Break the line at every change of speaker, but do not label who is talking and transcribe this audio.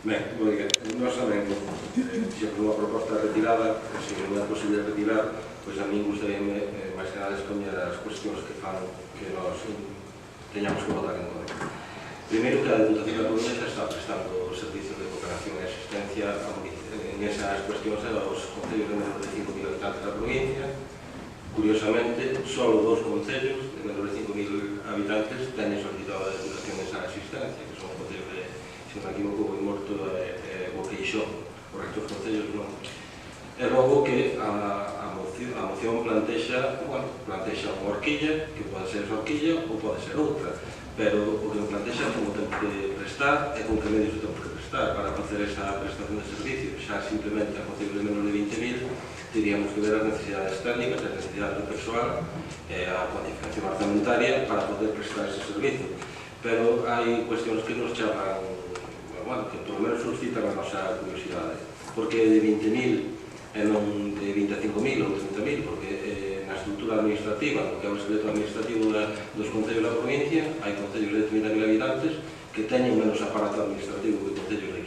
Ben, nós tamén, se por unha proposta retirada, se non é posible retirar, pois a mí gustaríame máis que nada expoñer as cuestións que fan que nós teñamos que votar en contra. Primeiro, que a Deputación da Coruña está prestando o servicio de cooperación e asistencia en esas cuestións aos concellos de menos de 5.000 habitantes da provincia. Curiosamente, só dos concellos de menos de 5.000 habitantes teñen solicitado a Deputación esa asistencia, que son os concellos de, se non me equivoco, Boimorto e Boqueixón. Os restos dos concellos non. E logo que a moción plantexa unha horquilla, que pode ser esa horquilla ou pode ser outra, pero o que nos plantexa é como temos que prestar e con que medios temos que prestar para facer esa prestación de servicio. Xa simplemente a concellos de menos de 20.000 teríamos que ver as necesidades técnicas, as necesidades do persoal e a cuantificación orzamentaria para poder prestar ese servicio. Pero hai cuestións que nos chaman, que por lo menos suscitan a nosa curiosidade. Porque de 20.000 e non de 25.000 ou 30.000, porque na estrutura administrativa, no que é o esqueleto administrativo dos concellos da provincia, hai concellos de 30.000 habitantes que teñen menos aparato administrativo que concellos de